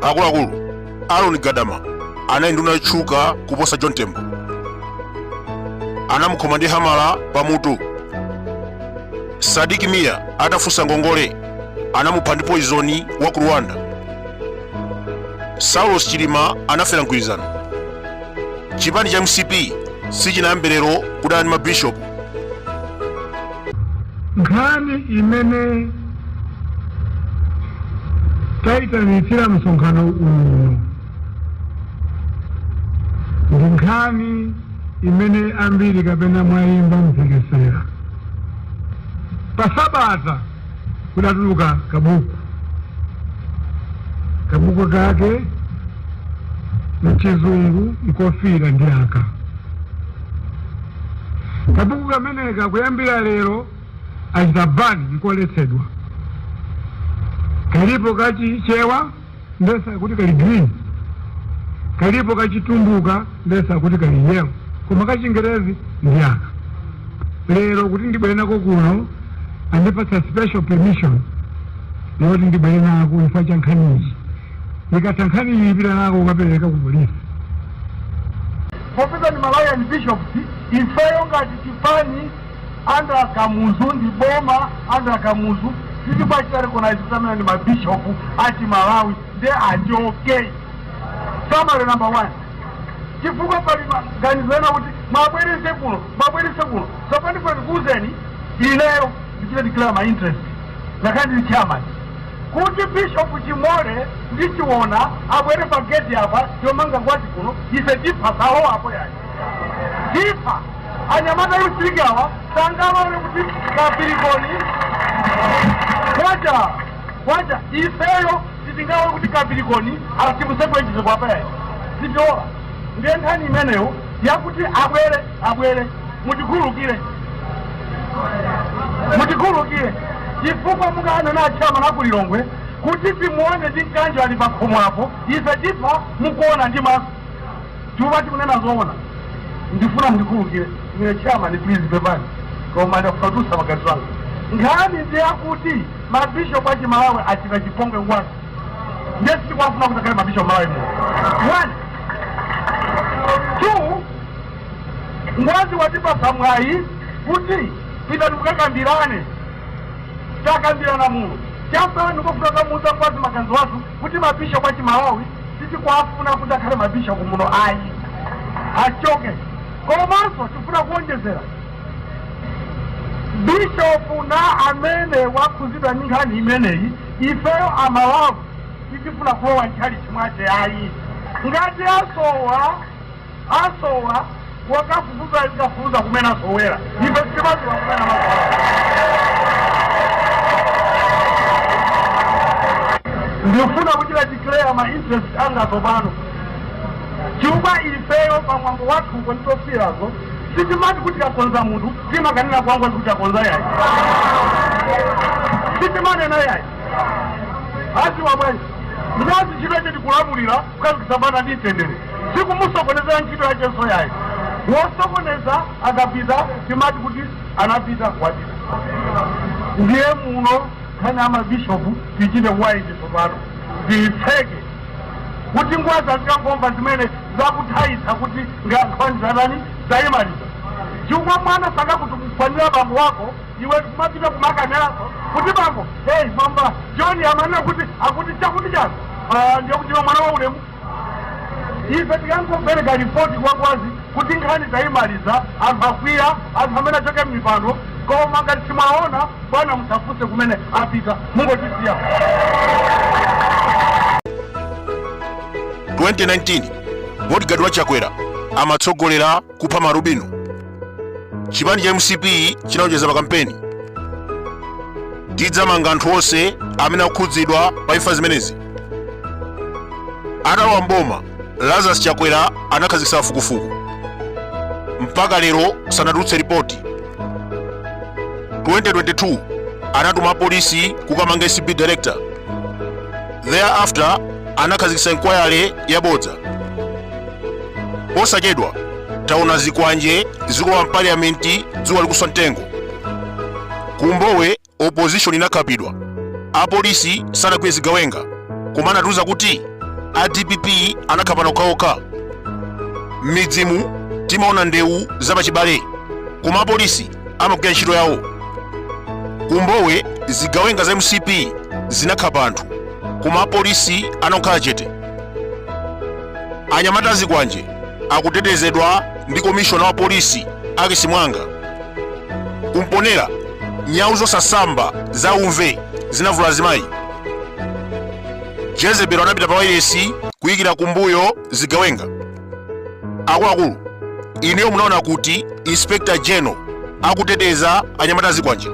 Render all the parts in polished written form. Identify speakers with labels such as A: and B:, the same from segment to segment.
A: akuluakulu Aaron Gadama anali nduna yotchuka kuposa John Tembo. Anamukhoma ndi hamala pamutu. Sadiki Mia atafunsa ngongole anamupha ndi poizoni wa ku Rwanda. Saulos Chilima anafera mgwirizano. Chipani cha MCP sichinayambe lero kudana ndi mabishopu.
B: Nkhani imene tayitanitsira msonkhano uno ndi nkhani imene ambiri kapena mwayimba mphekesera. Pasabata kudatuluka kabuku kake mchizungu nkofira ndi aka. Kabuku kameneka kuyambira lero achitabani nkoletsedwa. Kalipo kachichewa ndesa kuti kali green, kalipo kachitumbuka ndesa kuti kali yellow, koma kachingerezi ndi aka. Lero kuti ndibwere nako kuno andipatsa special permission yoti ndibwere nako chifukwa cha nkhaniyi. Ndikatha nkhani iyi ipita nako ukapereka ku polisi.
C: Popeza ni malaya ni bishops ifeyo ngati chipani anda kamuzu ndi boma anda kamuzu titi bachita recognize samena ni mabishopu ati Malawi ndi achoke. Summary number 1. Chifukwa pali ganizana kuti mabwerese kuno sopani pali kuzeni ineyo ndichita declare my interest nakandi ndi chairman kuti bishop Chimole ndichiona abwere pa gate apa yomanga kwati kuno ise dipa saho apo yayi dipa anyamata yusigawa sangama ule kuti kapilikoni kwaja ifeyo sitingawa kuti kapilikoni arasimusekwenjize kwa apa yayi sitola ndiye nkhani imeneyo yakuti abwere mutikhulukire chifukwa mukana na chama nakulilongwe kuti timuone tinkanja ali pakhomo apo ife tipa mukuona ndi maso chuma tikunena zoona. Ndifuna ndikhulukire mwe chama ni please pepani koma ndakutusa magazi wangu. Nkhani ndi yakuti mabishopu a Malawi achita chipongwe ngwati ndiye sikwafuna kutakale mabishopu Malawi mu 1 2 ngwazi watipa samwayi kuti ita tukakambirane takambirana muno chapa ndikufuna muza kwazi magazi watu kuti mabishopu a Malawi titi kwafuna kutakale mabishopu muno ayi achoke. Komanso tifuna kuonjezera bishopu na amene wakuzidwa nkhani imeneyi ifeyo Amalawi titifuna kulowa nchali chimwache ayi ngati asowa wakafufuza kumena sowera ife tibazi wakumena ndifuna kuchita declare my interest anga zopano chuma ifeyo pamwambo wathu kwenitofirazo sitimati kuti kakonza munthu timakanena kwangu kuti kakonza yayi sitimanena yayi asi wabwanji ndazi chilo icho tikulamulira kukazikisambana ndi mtendere sikumusokonezera ntchito yachenso yayi wosokoneza akapita timati kuti anapita wapita. Ndiye muno nkhani amabishopu tichite waiti tsopano ndiyitseke kuti ngwazi azikangomva zimene zakuthaitsa kuti nkhani zadani zayimaliza. Chifukwa mwana sakakutukwanira bambo wako iwe kumapita kumakaneraso kuti bambo hey mamba John amanena kuti akuti chakuti chako ndiye kuti mwana wa ulemu. Ife tikangopereka ripoti kwa ngwazi kuti nkhani zayimaliza anthu akwiya anthu amene achoke m'mipando koma ngati timaona bwana musafuse kumene apita mungotisiya.
A: 2019 bodyguard wa Chakwera amatsogolera kupha marubino. Chipani cha MCP chinawonjeza makampeni tidzamanga anthu onse amene akukhudzidwa pa imfa zimenezi. Atawa mboma Lazarus Chakwera anakhazikitsa mafukufuku mpaka lero sanatulutse ripoti. 2022 anatuma polisi kukamanga SB director. Thereafter anakhazikitsa inquiry yabodza. Posachedwa taona zikwanje zikulowa mpaliamenti dzuwa likuswa mtengo. Kumbowe opposition inakapidwa. Apolisi sanagwire zigawenga koma anatuza kuti a DPP anakhala okhaokha. M'midzimu timaona ndewu zapachibale, koma apolisi amagwira ntchito yawo. Kumbowe zigawenga za MCP zinakhala panthu, koma apolisi anakhala chete. Anyamata Zikwanje akutetezedwa ndi komishona wa polisi Akisi Mwanga. Kumponera nyawu zosasamba za umve zinavula azimayi. Jezebelo anapita pa wailesi kuyikira kumbuyo zigawenga. Akuluakulu, ineyo munaona kuti Inspector General akuteteza anyamata Zikwanje.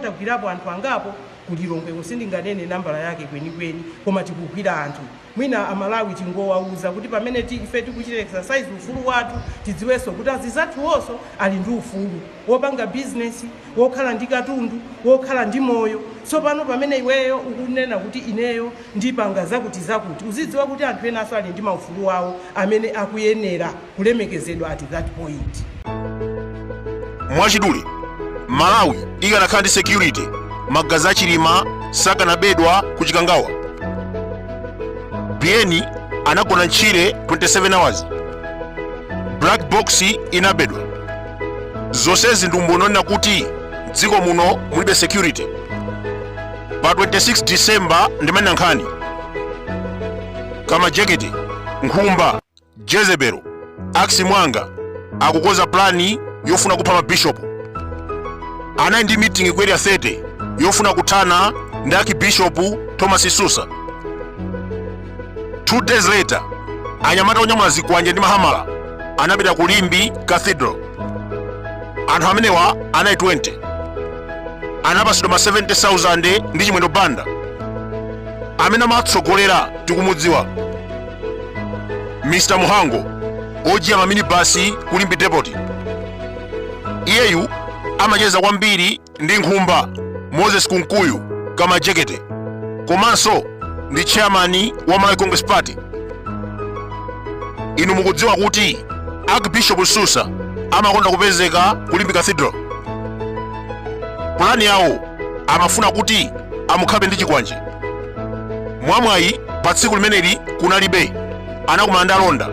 D: Takugwirapo anthu angapo kulilongwe kusindinganene nambala yake kwenikweni, koma tikugwira anthu. Mwina Amalawi tingowauza kuti pamene ife tikuchita exercise ufulu wathu tidziwenso kuti azizathuwonso ali ndi ufulu wopanga business, wokhala ndi katundu, wokhala ndi moyo. So pano pamene iweyo ukunena kuti ineyo ndipanga zakuti uzidziwa kuti anthu enanso ali ndi maufulu wawo amene akuyenera kulemekezedwa at that point.
A: Mwachidule, Malawi ikanakhala ndi security, magazi achilima sakanabedwa kuchikangawa. Bieni anagona ntchire 27 hours. Black box inabedwa. Zonsezi ndi umboni onena kuti dziko muno mulibe security. Pa 26 December ndimene nkhani kama Jekete, Nkhumba, Jezebelo, Akisi Mwanga akukonza plani yofuna kupha mabishopu. Anali ndi meeting ku area 30 yofuna kuthana ndi Archbishop Thomas Isusa. 2 days later, anyamata onyamula Zikwanje ndi mahamala anapita ku Limbi Cathedral. Anthu amenewa anali 20. Anapasidwa ma 70,000 ndi chimwendo banda. Amene amatsogolera tikumudziwa. Mr. Muhango, ojiya maminibasi ku Limbi Depot. Iyeyu amacheza kwambiri ndi Nkhumba, Moses Kunkuyu kama Jekete, komanso ndi chairman wa Malawi Congress Party. Inu mukudziwa kuti Archbishop Isusa amakonda kupezeka ku Limbi Cathedral. Plani yawo amafuna kuti amukhabe ndi Chikwanje. Mwamwayi pa tsiku limeneli kunalibe anakumana ndi alonda.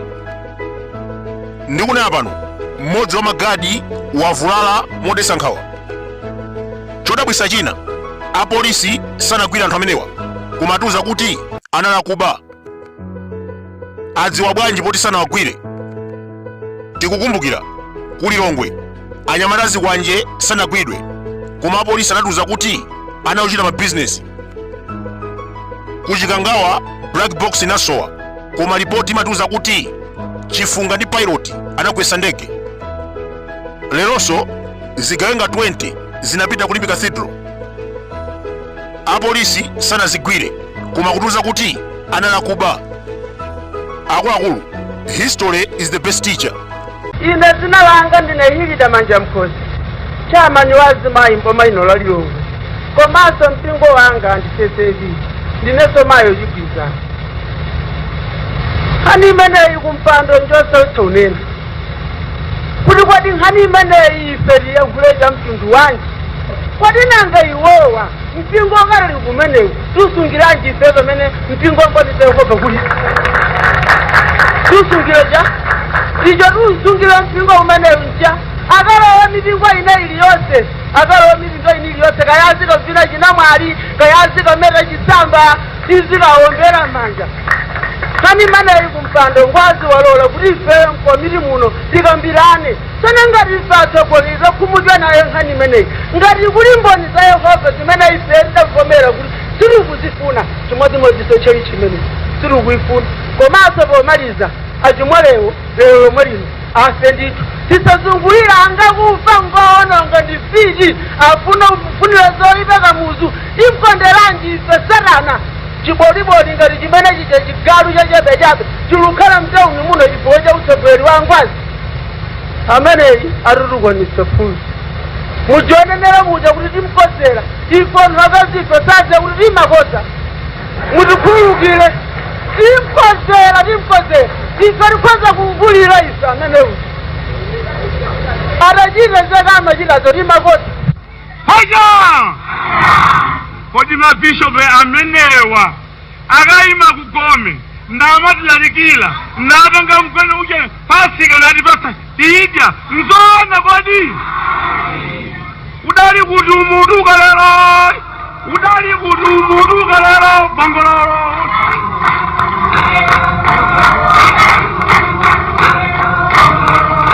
A: Ndikunena pano mmodzi wa magadi wavulala modetsa nkhawa. Chodabwitsa china, apolisi sanagwira anthu amenewa, koma atiuza kuti analakuba. Adziwa bwanji poti sanawagwire? Tikukumbukira ku Lilongwe anyamata Zikwanje sanagwidwe, koma apolisi anatiuza kuti anachita ma business. Kuchikangawa black box inasowa, koma ripoti imatiuza kuti Chifunga ndi pilot anakwesa ndege. Leronso zigawenga 20 zinapita ku Limbi Cathedral. Apolisi sanazigwire, koma kutiuza kuti analakuba. Akuluakulu, history is the best teacher.
E: Ine zina langa ndine Hilida Manja Mkhosi, chairman wa azimayi mboma ino la Lilongwe. Komanso mpingo wanga ndi CCV, ndineso mayo chigwiza. Nkhani imeneyi kumpando njonse utonena kuti kwati nkhani imeneyi ife tiyankhule mtundu wanji, kwati nanga iwowa mpingo kale kumenewu tusungiranji ife pamene mpingo ngotitekopa kuti tusungireja ijo tusungire mpingo umenewu nja akalowa mipingo ine iliyonse, akalowa mipingo ine iliyonse, kayazika vina chinamwali, kayazika meta chisamba, izikawombera manja. Nkhani imeneyi kumpando ngwazi walola kuti ife mkomiti muno tikambirane. Sana ngati ife atsogoleri kumudya nayo nkhani imeneyi, ngati kuli mboni za Yehova zimene ife tidavomera kuti tiri kuzifuna chimodzimodzi cheli chimeneyi tiri kuifuna. Komanso pomaliza achimwelewo lero lomwe lino afe ndithu tisazungulira angakufa ngoononga ndi fiti afuna kufunira zoyipa kamuzu imkonderanji ife Satana chiboliboli ngati chimene chije chigalu chachabechabe chilukhala mtauni muno chifukwa cha utsogoleri wa ngwazi ameneyi atutukwanisa funso. Mujonenera muja kuti timkosera ifo ntakazife sadza kuti timakosa mutikhululukire. Timkosera ife tikhoza kuvulira ife ameneyi atachita zakama chitazo timakosa.
C: Hoja! Kodi mabishopu amenewa akayima kugome
B: ndamatilalikila natanga mkwene uje pasika natipasa tiidya nzona kodi udali kuti umuduka lero udali kuti umuduka lero bangololo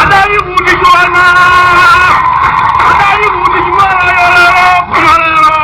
B: adali kuti juana adali kuti juana lero kumalero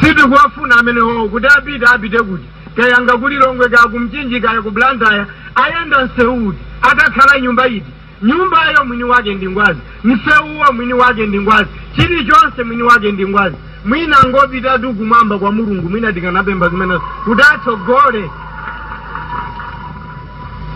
B: situ kuwafuna amenewo kuti apite kuti kayanga kuli Lilongwe ka kumchinji kaya ku Blantyre ayenda nseuti atakhala nyumba iti nyumbayo mwini wake ndi ngwazi mseuwo mwini wake ndi ngwazi chilichonse mwini wake ndi ngwazi mwina ngopita tu kumwamba kwa Mulungu mwina tikanapemba zimene kuti atsogole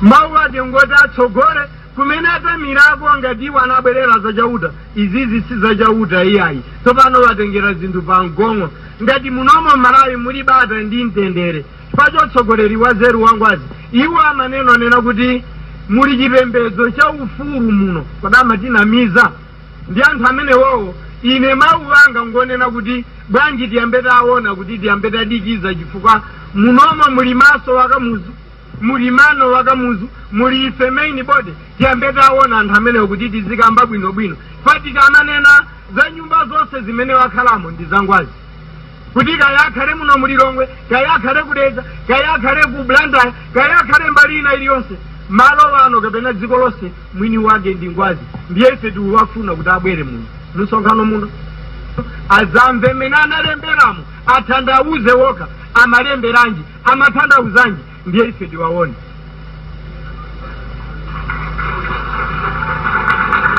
B: mawu ake ngoti atsogole kumene atamirako ngati iwo anabwerera zachauta izizi si zachauta iyayi tsopano watengera zinthu pa mgongo ngati munomo Malawi muli bata ndi mtendere pachotsogoleri wa zeru wangwazi iwo amanena kuti muli chipembedzo cha ufulu muno kodama tinamiza ndi anthu amenewowo ine mawu anga ngonena kuti bwanji tiyambe taona kuti tiyambe tadikiza chifukwa munomo muli maso wakamuzu muli mano wakamuzu muli ife main body tiyambe taona anthu amenewo kuti tizikamba bwinobwino patika amanena za nyumba zonse zimene wakhalamo ndi zangwazi kuti kayakhale muno mu Lilongwe kayakhale kudeza kayakhale ku Blantyre kayakhale mbali ina iliyonse malo wano kapena dziko lonse mwini wake ndi ngwazi ndiye ife tiwafuna kuti abwere muno msonkhano muno azamve mene analemberamo athandauze woka amalemberanji amathandauzanji ndiye ife tiwaone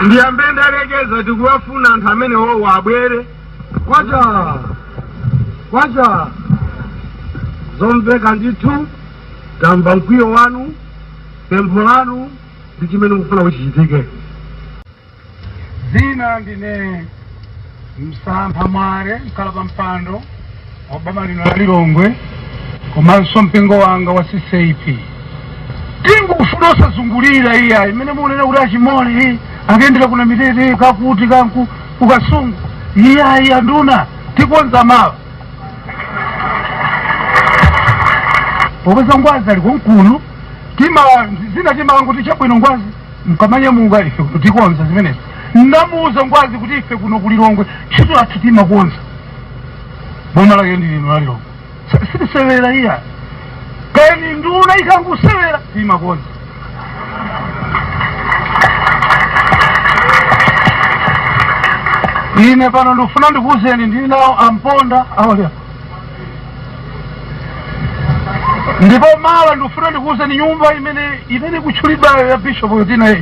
B: ndiyambe ndalekeza tikuwafuna anthu amene wowo abwere kwacha zomveka ndithu tamva mkwiyo wanu pempho lanu ndi chimene mukufuna kuti chichitike zina ndine Msampha Mwale mkhalapa mpando wa boma lino la Lilongwe komanso mpingo wanga wa CCP tingu kufuna osazungulira iya imene muonera kuti achimole akendera kuna mitete kakuti kanku kukasungu iya nduna tikonza mawa popeza ngwazi ali kunkulu zina timawangu tichabwino ngwazi mkamanya mungu ife kuno tikonza zimenezi ndamuuza ngwazi kuti ife kuno ku Lilongwe ntchito yathu timakonza boma lake ndi lino la Lilongwe sitisewera iya kani nduna ikangusewera timakonza ine pano ndikufuna ndikuwuzeni ndili nawo amponda awalya ndipo mawa ndikufuna ndikuwuzeni nyumba imene kutchulidwa ya Bishop yotina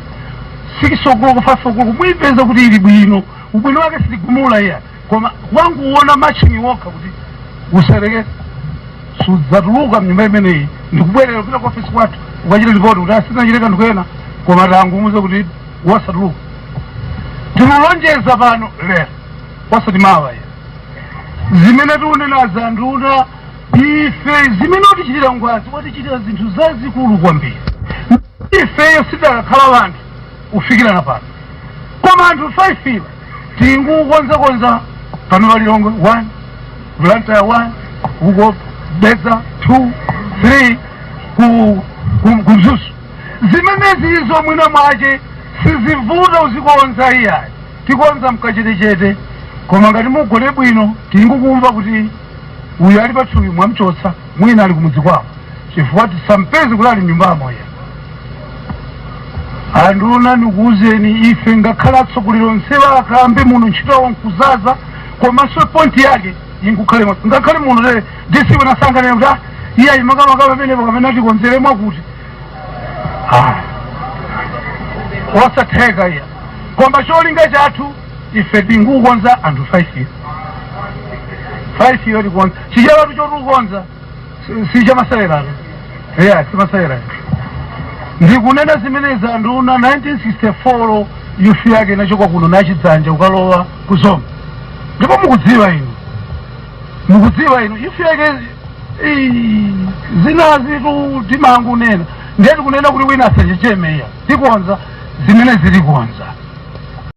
B: sikisogolo kufasogolo mwipeza kuti ili bwino ubwino wake sitigumula iya koma wangu uona matching woka kuti usereke sudzatuluka mnyumba imeneyi ndikubwerera kupita ku ofisi kwathu ukachita ripoti kuti asina chileka ndikuyena koma tangumuze kuti wasatuluka timulonjeza pano lero wasati mawa iya zimene tiunenaza nduna ife zimene utichitira ngwazi watichitira zinthu zazikulu kwambiri ifeyo sitakhala vanthu ufikirana pano koma anthu 5 iwa tingukonzakonza pano pa Lilongwe 1 Blantyre 1 uko Beza 2 3 ku Mzuzu zimenezi izo mwina mwache sizivuta uzikonza iya tikonza mkachetechete koma ngati mugole bwino tingukumva kuti uyu ali pathupi mwamchotsa mwina ali kumudzi kwawo chifukwa tisampezi kuti ali mnyumbamo iya anduna ndikuwuzeni ife ngakhala atsogoleri onsewa akambe muno ntchito yawo nkuzaza komanso pointi yake inkukhale ngakhale muno lere disiwe nasanganira kuti iya imakamaka pamenepo kapena tikonzeremwa kuti wasatheka iya koma cholinga chathu ife tingukonza anthu 5 years 5 years tikonza chichalatu chotukonza sichamasalerato iya simasalera ndikunena zimenezi anduna 1964 yufi yake inachoka kuno nachidzanja ukalowa kuzomba ndipo mukudziwa inu yufi yake
C: zinazitu timangu nena ndeti kunena kuti wina asachechemeya tikonza zimene zili konza